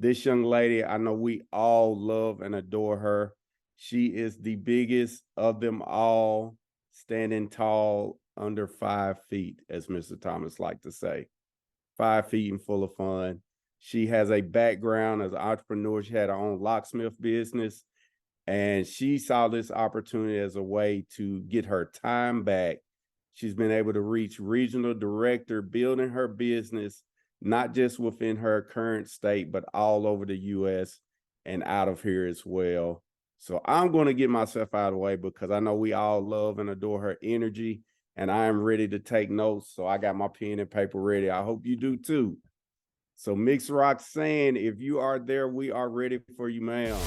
This young lady, I know we all love and adore her. She is the biggest of them all, standing tall under 5 feet, as Mr. Thomas liked to say. 5 feet and full of fun. She has a background as an entrepreneur. She had her own locksmith business, and she saw this opportunity as a way to get her time back. She's been able to reach regional director, building her business, not just within her current state, but all over the US and out of here as well. So I'm going to get myself out of the way because I know we all love and adore her energy, and I am ready to take notes. So I got my pen and paper ready. I hope you do too. So Mix Roxann, if you are there, we are ready for you, ma'am.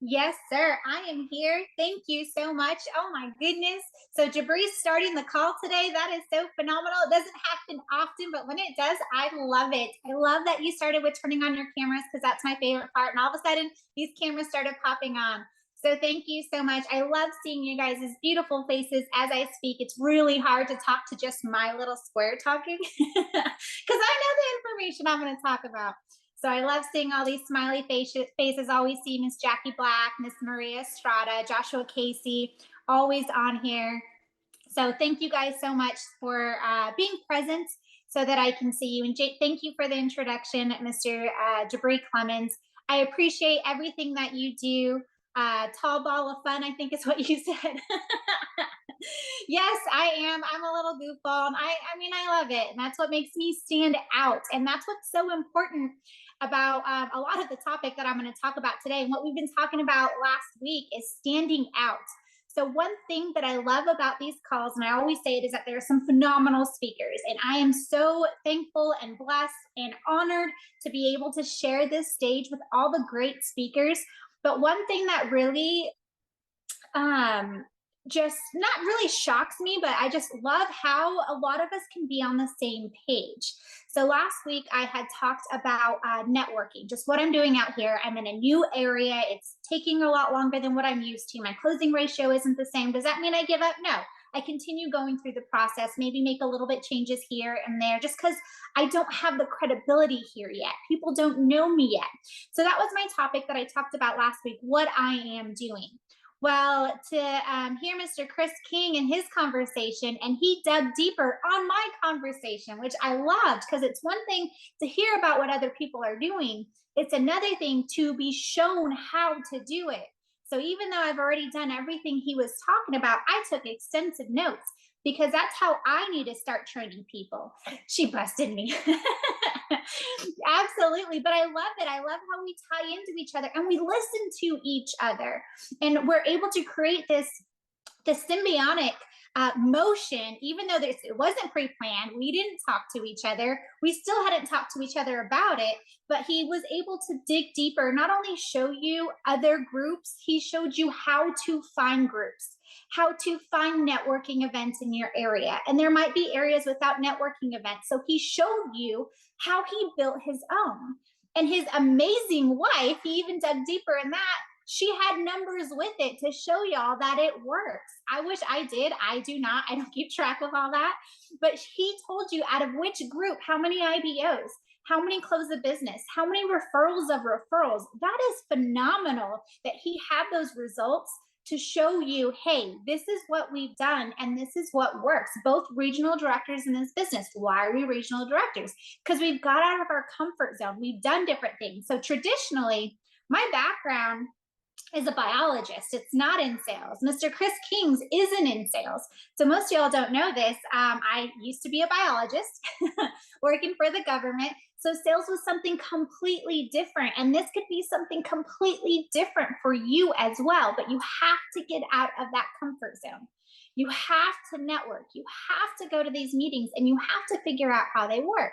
Yes, sir. I am here. Thank you so much. Oh my goodness. So Jabri's starting the call today. That is so phenomenal. It doesn't happen often, but when it does, I love it. I love that you started with turning on your cameras because that's my favorite part. And all of a sudden, these cameras started popping on. So thank you so much. I love seeing you guys' beautiful faces as I speak. It's really hard to talk to just my little square talking because I know the information I'm going to talk about. So I love seeing all these smiley faces. Always see Miss Jackie Black, Miss Maria Estrada, Joshua Casey, always on here. So thank you guys so much for being present so that I can see you. And thank you for the introduction, Mr. Jabri Clemens. I appreciate everything that you do. Tall ball of fun, I think is what you said. Yes, I am. I'm a little goofball. And I mean, I love it. And that's what makes me stand out. And that's what's so important about a lot of the topic that I'm going to talk about today. And what we've been talking about last week is standing out. So one thing that I love about these calls, and I always say it, is that there are some phenomenal speakers. And I am so thankful and blessed and honored to be able to share this stage with all the great speakers. But one thing that really just not really shocks me, but I just love how a lot of us can be on the same page. So last week I had talked about networking, just what I'm doing out here. I'm in a new area. It's taking a lot longer than what I'm used to. My closing ratio isn't the same. Does that mean I give up? No. I continue going through the process, maybe make a little bit changes here and there, just because I don't have the credibility here yet. People don't know me yet. So that was my topic that I talked about last week, what I am doing. Well, to hear Mr. Chris King and his conversation, and he dug deeper on my conversation, which I loved, because it's one thing to hear about what other people are doing. It's another thing to be shown how to do it. So even though I've already done everything he was talking about, I took extensive notes because that's how I need to start training people. She busted me. Absolutely. But I love it. I love how we tie into each other and we listen to each other. And we're able to create this symbiotic motion, even though it wasn't pre-planned, we didn't talk to each other, we still hadn't talked to each other about it, but he was able to dig deeper, not only show you other groups, he showed you how to find groups, how to find networking events in your area. And there might be areas without networking events. So he showed you how he built his own. And his amazing wife, he even dug deeper in that. She had numbers with it to show y'all that it works. I wish I did. I do not. I don't keep track of all that. But he told you out of which group, how many IBOs, how many close the business, how many referrals of referrals. That is phenomenal that he had those results to show you, hey, this is what we've done and this is what works. Both regional directors in this business. Why are we regional directors? Because we've got out of our comfort zone. We've done different things. So traditionally, my background is a biologist. It's not in sales. Mr. Chris Kings isn't in sales. So most of y'all don't know this. I used to be a biologist working for the government. So sales was something completely different. And this could be something completely different for you as well. But you have to get out of that comfort zone. You have to network. You have to go to these meetings and you have to figure out how they work.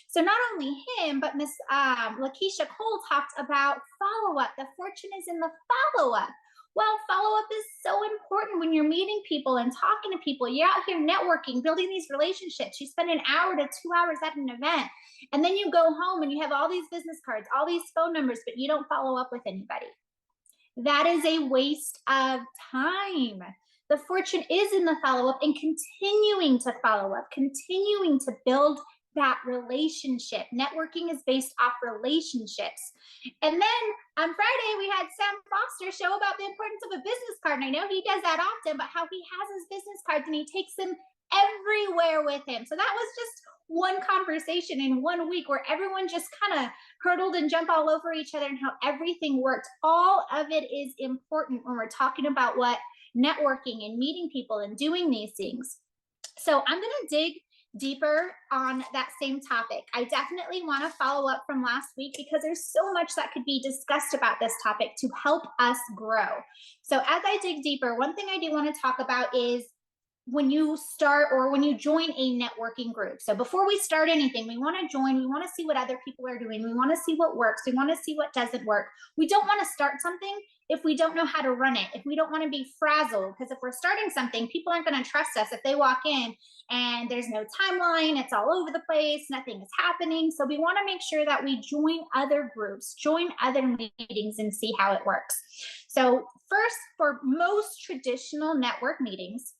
So not only him, but Miss Lakeisha Cole talked about follow-up. The fortune is in the follow-up. Well, follow-up is so important when you're meeting people and talking to people. You're out here networking, building these relationships. You spend an hour to 2 hours at an event, and then you go home and you have all these business cards, all these phone numbers, but you don't follow up with anybody. That is a waste of time. The fortune is in the follow up and continuing to follow up, continuing to build that relationship. Networking is based off relationships. And then on Friday, we had Sam Foster show about the importance of a business card. And I know he does that often, but how he has his business cards and he takes them everywhere with him. So that was just one conversation in 1 week where everyone just kind of hurdled and jumped all over each other and how everything worked. All of it is important when we're talking about what networking and meeting people and doing these things. So I'm going to dig deeper on that same topic. I definitely want to follow up from last week because there's so much that could be discussed about this topic to help us grow. So as I dig deeper, one thing I do want to talk about is when you start or when you join a networking group. So before we start anything, we want to join, we want to see what other people are doing. We want to see what works. We want to see what doesn't work. We don't want to start something if we don't know how to run it, if we don't want to be frazzled, because if we're starting something, people aren't going to trust us if they walk in and there's no timeline, it's all over the place, nothing is happening. So we want to make sure that we join other groups, join other meetings and see how it works. So first, for most traditional network meetings,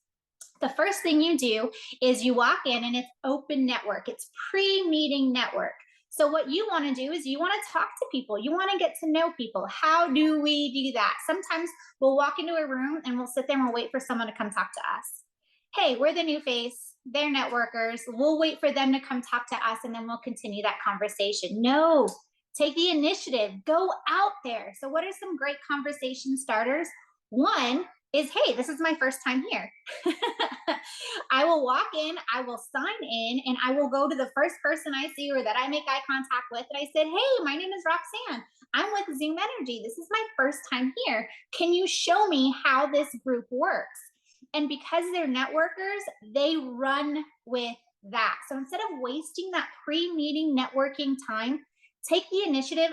the first thing you do is you walk in and it's open network. It's pre-meeting network. So what you want to do is you want to talk to people. You want to get to know people. How do we do that? Sometimes we'll walk into a room and we'll sit there and we'll wait for someone to come talk to us. Hey, we're the new face. They're networkers. We'll wait for them to come talk to us and then we'll continue that conversation. No, take the initiative. Go out there. So what are some great conversation starters? One is, hey, this is my first time here. I will walk in, I will sign in, and I will go to the first person I see or that I make eye contact with. And I said, hey, my name is Roxann. I'm with Zoom Energy. This is my first time here. Can you show me how this group works? And because they're networkers, they run with that. So instead of wasting that pre-meeting networking time, take the initiative.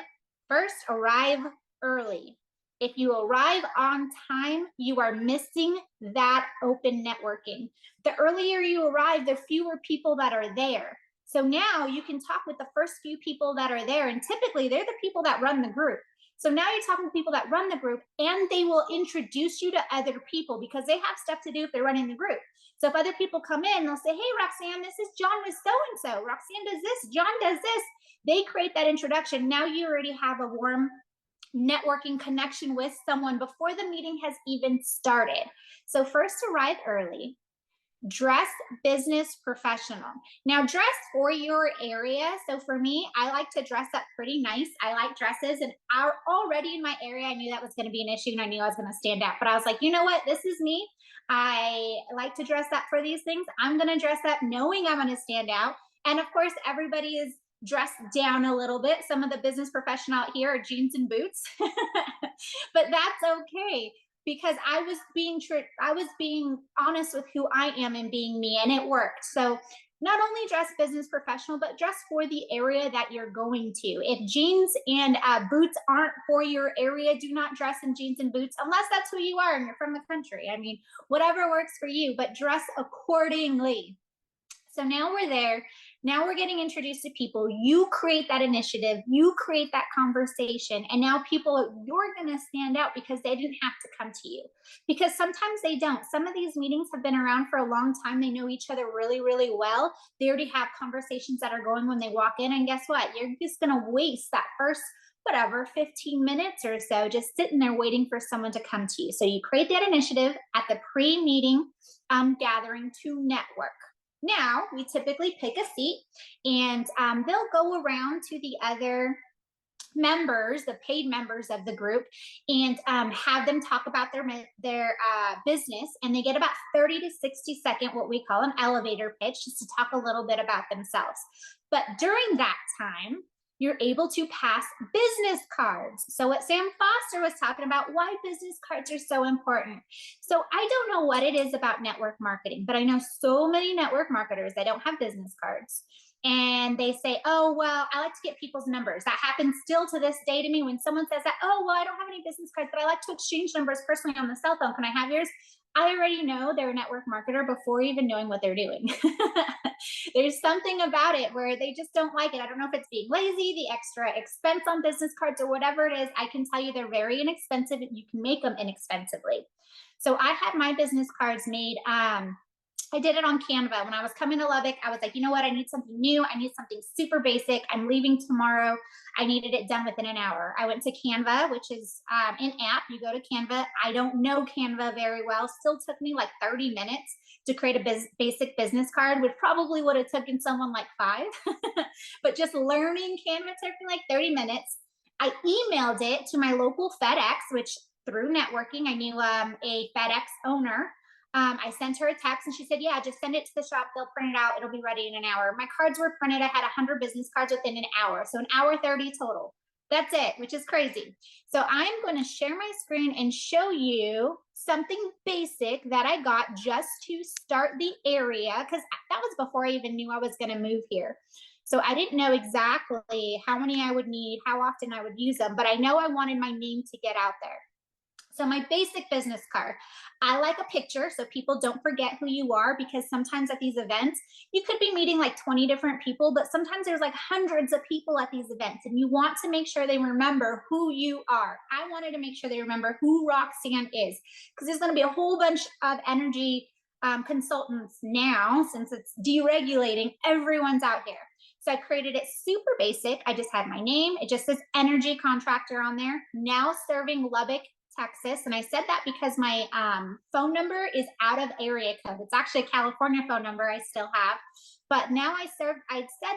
First, arrive early. If you arrive on time, you are missing that open networking. The earlier you arrive, the fewer people that are there. So now you can talk with the first few people that are there, and typically they're the people that run the group. So now you're talking to people that run the group, and they will introduce you to other people because they have stuff to do if they're running the group. So if other people come in, they'll say, hey, Roxann, this is John with so-and-so. Roxann does this, John does this. They create that introduction. Now you already have a warm networking connection with someone before the meeting has even started. So first, arrive early. Dress business professional. Now, dress for your area. So for me, I like to dress up pretty nice. I like dresses, and already in my area, I knew that was going to be an issue, and I knew I was going to stand out. But I was like, you know what? This is me. I like to dress up for these things. I'm going to dress up knowing I'm going to stand out. And of course, everybody is dressed down a little bit. Some of the business professional out here are jeans and boots, but that's okay because I was being honest with who I am and being me, and it worked. So not only dress business professional, but dress for the area that you're going to. If jeans and boots aren't for your area, do not dress in jeans and boots unless that's who you are and you're from the country. I mean, whatever works for you, but dress accordingly. So now we're there. Now we're getting introduced to people. You create that initiative. You create that conversation. And now you're going to stand out because they didn't have to come to you. Because sometimes they don't. Some of these meetings have been around for a long time. They know each other really, really well. They already have conversations that are going when they walk in. And guess what? You're just going to waste that first 15 minutes or so just sitting there waiting for someone to come to you. So you create that initiative at the pre-meeting gathering to network. Now, we typically pick a seat, and they'll go around to the other members, the paid members of the group, and have them talk about their business. And they get about 30 to 60 second, what we call an elevator pitch, just to talk a little bit about themselves. But during that time, you're able to pass business cards. So what Sam Foster was talking about, why business cards are so important. So I don't know what it is about network marketing, but I know so many network marketers that don't have business cards. and they say, oh, well, I like to get people's numbers. That happens still to this day to me when someone says that, oh, well, I don't have any business cards, but I like to exchange numbers personally on the cell phone. Can I have yours? I already know they're a network marketer before even knowing what they're doing. There's something about it where they just don't like it. I don't know if it's being lazy, the extra expense on business cards, or whatever it is. I can tell you they're very inexpensive and you can make them inexpensively. So I had my business cards made. I did it on Canva. When I was coming to Lubbock, I was like, you know what? I need something new. I need something super basic. I'm leaving tomorrow. I needed it done within an hour. I went to Canva, which is an app. You go to Canva. I don't know Canva very well. Still took me like 30 minutes to create a basic business card, which probably would have taken someone like 5. But just learning Canva took me like 30 minutes. I emailed it to my local FedEx, which through networking, I knew a FedEx owner. I sent her a text and she said, yeah, just send it to the shop. They'll print it out. It'll be ready in an hour. My cards were printed. I had 100 business cards within an hour. So an hour 30 total. That's it, which is crazy. So I'm going to share my screen and show you something basic that I got just to start the area, because that was before I even knew I was going to move here. So I didn't know exactly how many I would need, how often I would use them, but I know I wanted my name to get out there. So my basic business card, I like a picture so people don't forget who you are, because sometimes at these events, you could be meeting like 20 different people, but sometimes there's like hundreds of people at these events and you want to make sure they remember who you are. I wanted to make sure they remember who Roxann is, because there's going to be a whole bunch of energy consultants now, since it's deregulating, everyone's out here. So I created it super basic. I just had my name. It just says energy contractor on there. Now serving Lubbock, Texas. And I said that because my phone number is out of area code. It's actually a California phone number I still have. But now I said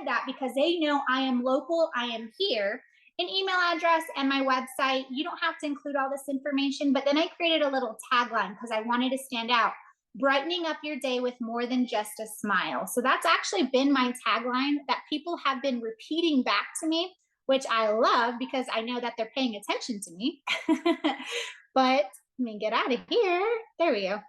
that because they know I am local, I am here. An email address and my website. You don't have to include all this information, but then I created a little tagline because I wanted to stand out. Brightening up your day with more than just a smile. So that's actually been my tagline that people have been repeating back to me, which I love because I know that they're paying attention to me. But let me get out of here. There we go.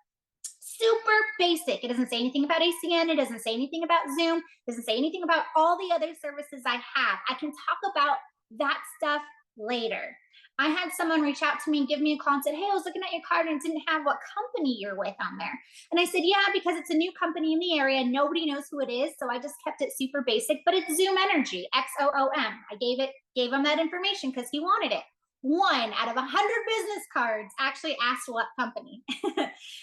Super basic. It doesn't say anything about ACN. It doesn't say anything about Zoom. It doesn't say anything about all the other services I have. I can talk about that stuff later. I had someone reach out to me and give me a call and said, hey, I was looking at your card and it didn't have what company you're with on there. And I said, yeah, because it's a new company in the area. Nobody knows who it is. So I just kept it super basic, but it's Zoom Energy, XOOM. I gave him that information because he wanted it. 1 out of 100 business cards actually asked what company.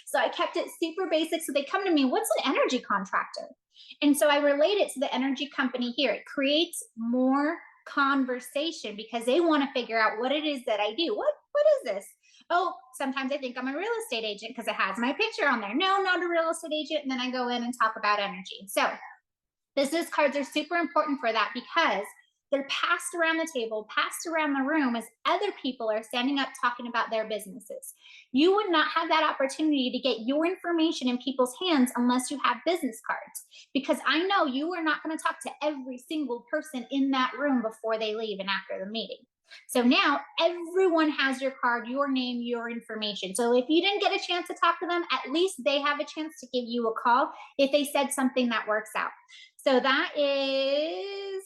So I kept it super basic. So they come to me, what's an energy contractor? And so I relate it to the energy company here. It creates more conversation because they want to figure out what it is that I do. What is this? Oh, sometimes I think I'm a real estate agent because it has my picture on there. No, not a real estate agent. And then I go in and talk about energy. So business cards are super important for that because they're passed around the table, passed around the room as other people are standing up talking about their businesses. You would not have that opportunity to get your information in people's hands unless you have business cards, because I know you are not going to talk to every single person in that room before they leave and after the meeting. So now everyone has your card, your name, your information. So if you didn't get a chance to talk to them, at least they have a chance to give you a call if they said something that works out. So that is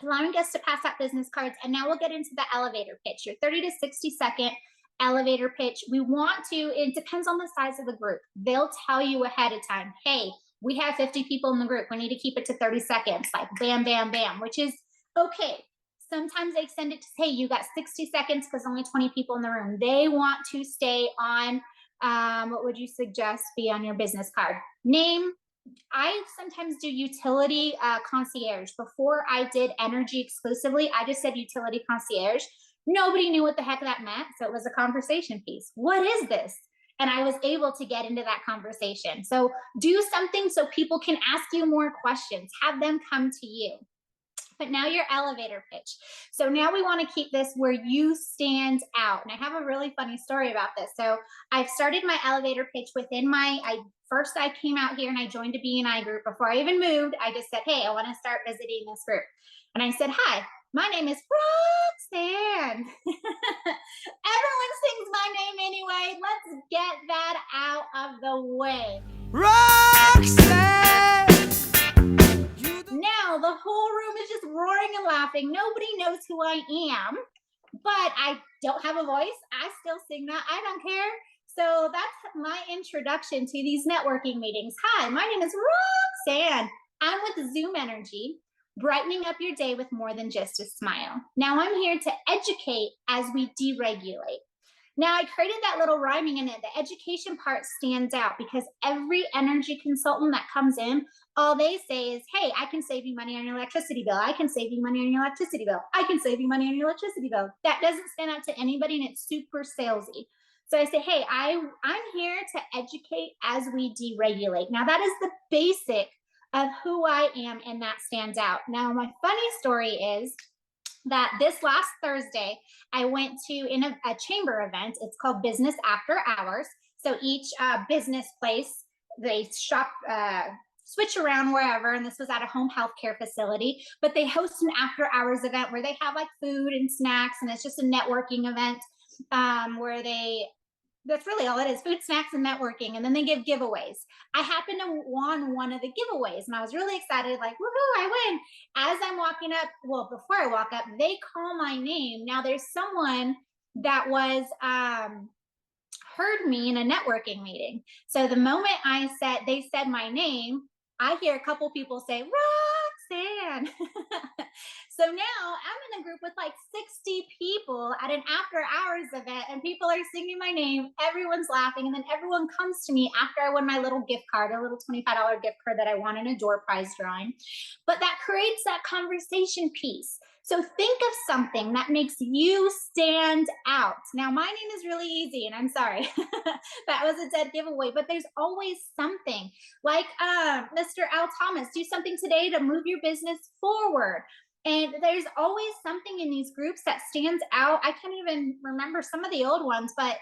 allowing us to pass out business cards. And now we'll get into the elevator pitch, your 30 to 60-second elevator pitch. We want to, it depends on the size of the group. They'll tell you ahead of time, hey, we have 50 people in the group. We need to keep it to 30 seconds, like bam, bam, bam, which is okay. Sometimes they send it to say, you got 60 seconds because only 20 people in the room. They want to stay on, what would you suggest be on your business card? Name. I sometimes do utility concierge. Before I did energy exclusively, I just said utility concierge. Nobody knew what the heck that meant. So it was a conversation piece. What is this? And I was able to get into that conversation. So do something so people can ask you more questions. Have them come to you. But now your elevator pitch. So now we want to keep this where you stand out. And I have a really funny story about this. So I've started my elevator pitch within first I came out here and I joined a BNI group. Before I even moved, I just said, hey, I want to start visiting this group. And I said, hi, my name is Roxann. Everyone sings my name anyway. Let's get that out of the way. Roxann! Now whole room is just roaring and laughing. Nobody knows who I am, but I don't have a voice. I still sing that. I don't care. So that's my introduction to these networking meetings. Hi, my name is Roxann. I'm with Zoom Energy, brightening up your day with more than just a smile. Now I'm here to educate as we deregulate. Now I created that little rhyming in it. The education part stands out because every energy consultant that comes in, all they say is, hey, I can save you money on your electricity bill. I can save you money on your electricity bill. I can save you money on your electricity bill. That doesn't stand out to anybody, and it's super salesy. So I say, hey, I'm here to educate as we deregulate. Now that is the basic of who I am, and that stands out. Now my funny story is that this last Thursday, I went to in a chamber event. It's called Business After Hours. So each business place, they shop, switch around wherever. And this was at a home health care facility, but they host an after hours event where they have like food and snacks. And it's just a networking event where that's really all it is, food, snacks, and networking. And then they give giveaways. I happened to won one of the giveaways and I was really excited, like, woohoo, I win. As I'm walking up, well, before I walk up, they call my name. Now there's someone that was, heard me in a networking meeting. So the moment they said my name, I hear a couple people say, Roxann. So now I'm in a group with like 60 people at an after hours event, and people are singing my name. Everyone's laughing. And then everyone comes to me after I won my little gift card, a little $25 gift card that I won in a door prize drawing. But that creates that conversation piece. So think of something that makes you stand out. Now, my name is really easy, and I'm sorry. That was a dead giveaway, but there's always something like Mr. Al Thomas, do something today to move your business forward. And there's always something in these groups that stands out. I can't even remember some of the old ones, but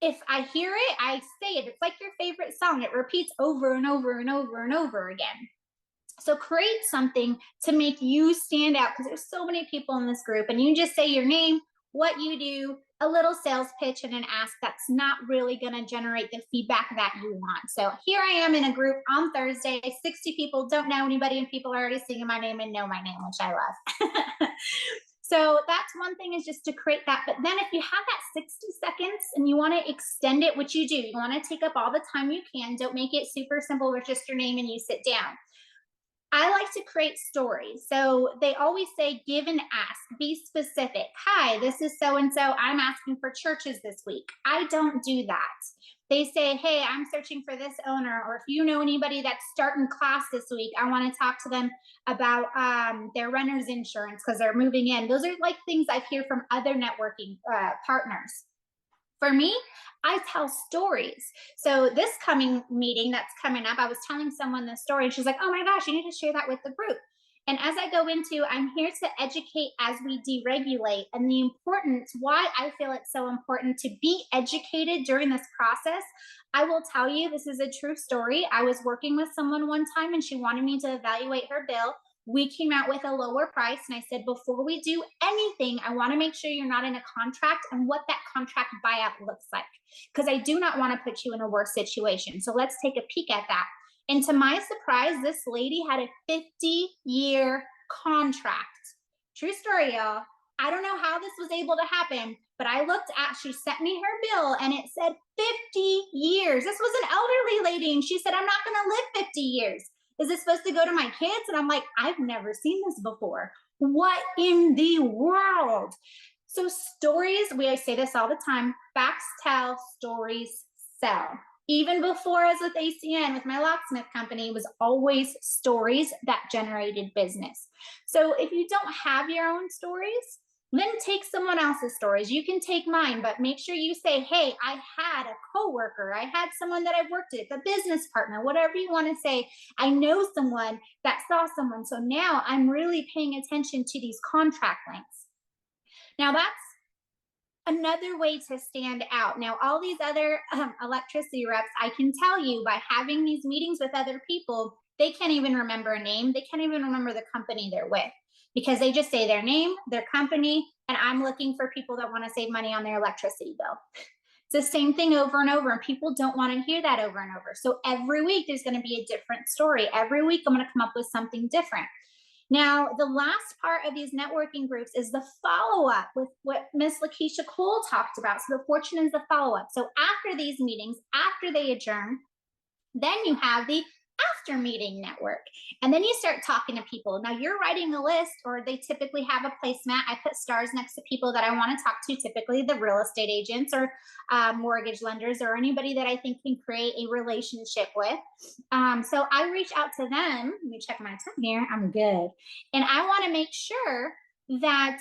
if I hear it, I say it. It's like your favorite song. It repeats over and over and over and over again. So create something to make you stand out, because there's so many people in this group, and you just say your name, what you do, a little sales pitch, and an ask that's not really going to generate the feedback that you want. So here I am in a group on Thursday, 60 people, don't know anybody, and people are already singing my name and know my name, which I love. So that's one thing, is just to create that. But then if you have that 60 seconds and you want to extend it, which you do, you want to take up all the time you can. Don't make it super simple with just your name and you sit down. I like to create stories. So they always say, give and ask, be specific. Hi, this is so-and-so. I'm asking for churches this week. I don't do that. They say, hey, I'm searching for this owner, or if you know anybody that's starting class this week, I want to talk to them about their renter's insurance because they're moving in. Those are like things I hear from other networking partners. For me, I tell stories. So this coming meeting that's coming up, I was telling someone this story, and she's like, oh my gosh, you need to share that with the group. And as I go into, I'm here to educate as we deregulate, and the importance, why I feel it's so important to be educated during this process. I will tell you, this is a true story. I was working with someone one time and she wanted me to evaluate her bill. We came out with a lower price, and I said, before we do anything, I want to make sure you're not in a contract and what that contract buyout looks like, because I do not want to put you in a worse situation. So let's take a peek at that. And to my surprise, this lady had a 50-year contract. True story, y'all. I don't know how this was able to happen, but I looked at, she sent me her bill and it said 50 years. This was an elderly lady, and she said, I'm not going to live 50 years. Is this supposed to go to my kids? And I'm like, I've never seen this before. What in the world? So stories, we say this all the time, facts tell, stories sell. Even before, as with ACN, with my locksmith company, it was always stories that generated business. So if you don't have your own stories, then take someone else's stories. You can take mine, but make sure you say, hey, I had a coworker, I had someone that I've worked with, a business partner, whatever you want to say. I know someone that saw someone. So now I'm really paying attention to these contract links. Now that's another way to stand out. Now, all these other electricity reps, I can tell you by having these meetings with other people, they can't even remember a name. They can't even remember the company they're with, because they just say their name, their company, and I'm looking for people that want to save money on their electricity bill. It's the same thing over and over, and people don't want to hear that over and over. So every week there's going to be a different story. Every week I'm going to come up with something different. Now, the last part of these networking groups is the follow up with what Miss Lakeisha Cole talked about. So the fortune is the follow up. So after these meetings, after they adjourn, then you have the after meeting network. And then you start talking to people. Now you're writing a list, or they typically have a placemat. I put stars next to people that I want to talk to, typically the real estate agents or mortgage lenders or anybody that I think can create a relationship with. So I reach out to them. Let me check my time here. I'm good. And I want to make sure that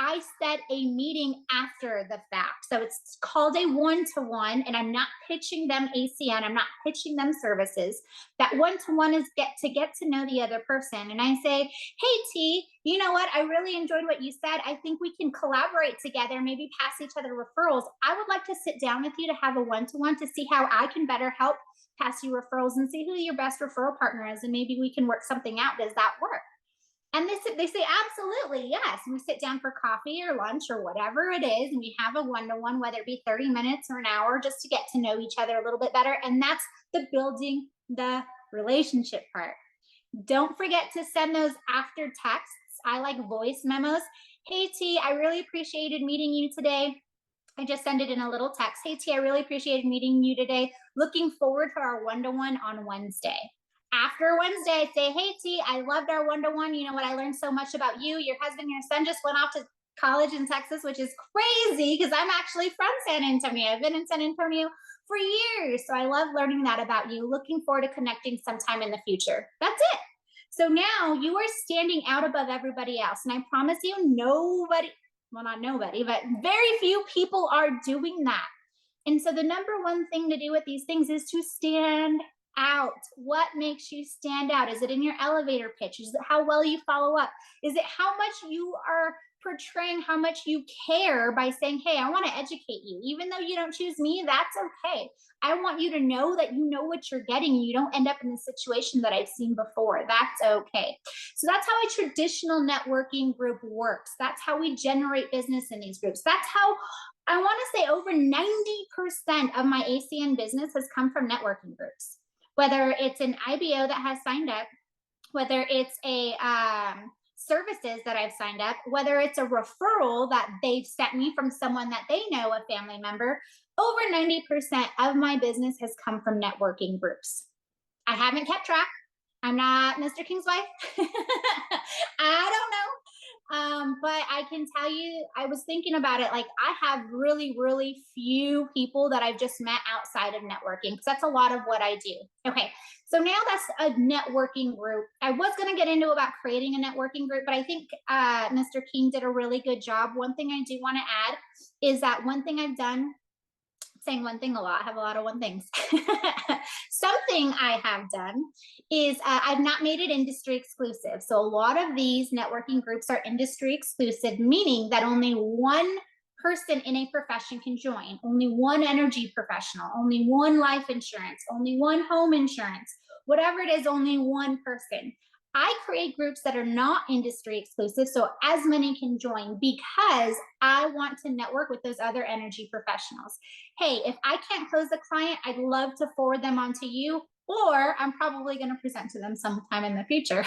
I set a meeting after the fact. So it's called a one-to-one, and I'm not pitching them ACN. I'm not pitching them services. That one-to-one is get to know the other person. And I say, hey, T, you know what? I really enjoyed what you said. I think we can collaborate together, maybe pass each other referrals. I would like to sit down with you to have a one-to-one to see how I can better help pass you referrals and see who your best referral partner is. And maybe we can work something out. Does that work? And they say, absolutely, yes. And we sit down for coffee or lunch or whatever it is, and we have a one-to-one, whether it be 30 minutes or an hour, just to get to know each other a little bit better. And that's the building the relationship part. Don't forget to send those after texts. I like voice memos. Hey, T, I really appreciated meeting you today. I just send it in a little text. Hey, T, I really appreciated meeting you today. Looking forward to our one-to-one on Wednesday. After Wednesday, I say, hey, T, I loved our one-to-one. You know what? I learned so much about you. Your husband, your son just went off to college in Texas, which is crazy because I'm actually from San Antonio. I've been in San Antonio for years. So I love learning that about you. Looking forward to connecting sometime in the future. That's it. So now you are standing out above everybody else. And I promise you, nobody, well, not nobody, but very few people are doing that. And so the number one thing to do with these things is to stand out. What makes you stand out? Is it in your elevator pitch? Is it how well you follow up? Is it how much you are portraying how much you care by saying, hey, I want to educate you. Even though you don't choose me, that's okay. I want you to know that you know what you're getting. You don't end up in the situation that I've seen before. That's okay. So that's how a traditional networking group works. That's how we generate business in these groups. That's how I want to say over 90% of my ACN business has come from networking groups. Whether it's an IBO that has signed up, whether it's a services that I've signed up, whether it's a referral that they've sent me from someone that they know, a family member, over 90% of my business has come from networking groups. I haven't kept track. I'm not Mr. King's wife. I don't know. But I can tell you, I was thinking about it. Like, I have really, really few people that I've just met outside of networking, because that's a lot of what I do. Okay. So now that's a networking group. I was going to get into about creating a networking group, but I think Mr. King did a really good job. One thing I do want to add is that one thing I've done, saying one thing a lot, I have a lot of one things. Something I have done is I've not made it industry exclusive. So a lot of these networking groups are industry exclusive, meaning that only one person in a profession can join, only one energy professional, only one life insurance, only one home insurance, whatever it is, only one person. I create groups that are not industry exclusive, so as many can join, because I want to network with those other energy professionals. Hey, if I can't close a client, I'd love to forward them on to you, or I'm probably going to present to them sometime in the future.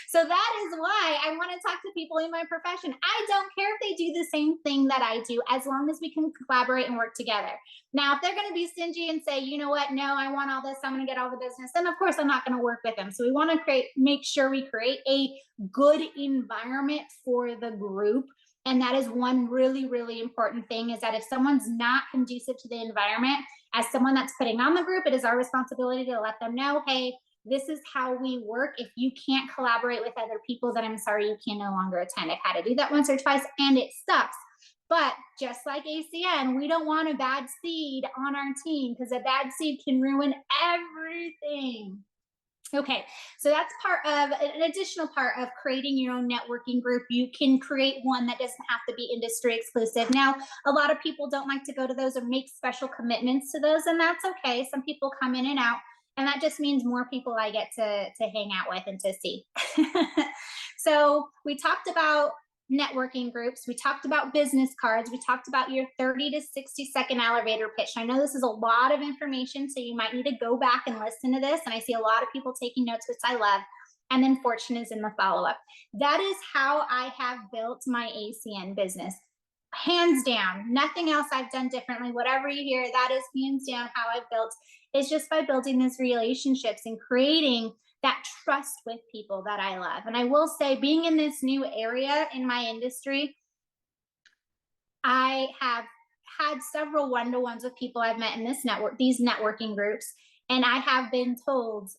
So that is why I want to talk to people in my profession. I don't care if they do the same thing that I do, as long as we can collaborate and work together. Now, if they're going to be stingy and say, you know what, no, I want all this, I'm going to get all the business, then of course I'm not going to work with them. So we want to make sure we create a good environment for the group. And that is one really, really important thing, is that if someone's not conducive to the environment, as someone that's putting on the group, it is our responsibility to let them know, hey, this is how we work. If you can't collaborate with other people, then I'm sorry, you can no longer attend. I've had to do that once or twice, and it sucks. But just like ACN, we don't want a bad seed on our team, because a bad seed can ruin everything. Okay, so that's part of an additional part of creating your own networking group. You can create one that doesn't have to be industry exclusive. Now, a lot of people don't like to go to those or make special commitments to those, and that's okay. Some people come in and out, and that just means more people I get to hang out with and to see. So we talked about networking groups. We talked about business cards. We talked about your 30 to 60-second elevator pitch. I know this is a lot of information, so you might need to go back and listen to this. And I see a lot of people taking notes, which I love. And then fortune is in the follow up. That is how I have built my ACN business. Hands down, nothing else I've done differently. Whatever you hear, that is hands down how I've built. Is just by building these relationships and creating that trust with people that I love. And I will say, being in this new area in my industry, I have had several one-to-ones with people I've met in these networking groups, and I have been told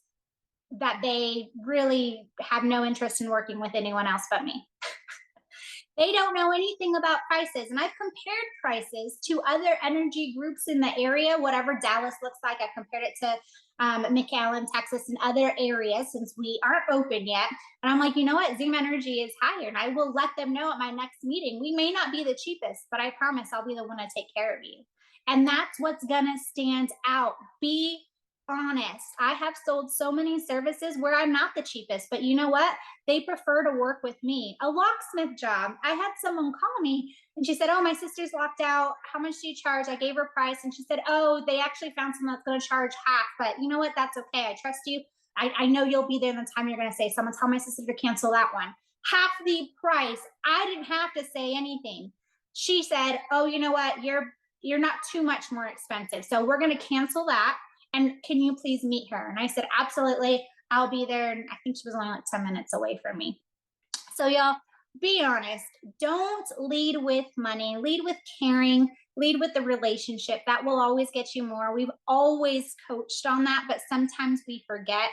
that they really have no interest in working with anyone else but me. They don't know anything about prices. And I've compared prices to other energy groups in the area, whatever Dallas looks like. I compared it to McAllen, Texas, and other areas since we aren't open yet. And I'm like, you know what? Zoom Energy is higher. And I will let them know at my next meeting. We may not be the cheapest, but I promise I'll be the one to take care of you. And that's what's going to stand out. Be honest. I have sold so many services where I'm not the cheapest, but you know what? They prefer to work with me. A locksmith job. I had someone call me and she said, "Oh, my sister's locked out. How much do you charge?" I gave her a price and she said, "Oh, they actually found someone that's going to charge half, but you know what? That's okay. I trust you. I know you'll be there in the time you're going to say, someone tell my sister to cancel that one." Half the price. I didn't have to say anything. She said, "Oh, you know what? You're not too much more expensive. So we're going to cancel that. And can you please meet her?" And I said, "Absolutely. I'll be there." And I think she was only like 10 minutes away from me. So, y'all, be honest. Don't lead with money, lead with caring, lead with the relationship. That will always get you more. We've always coached on that, but sometimes we forget.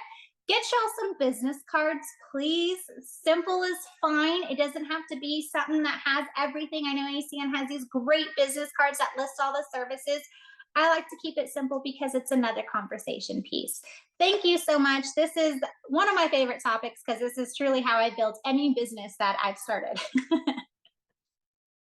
Get y'all some business cards, please. Simple is fine. It doesn't have to be something that has everything. I know ACN has these great business cards that list all the services. I like to keep it simple because it's another conversation piece. Thank you so much. This is one of my favorite topics because this is truly how I built any business that I've started.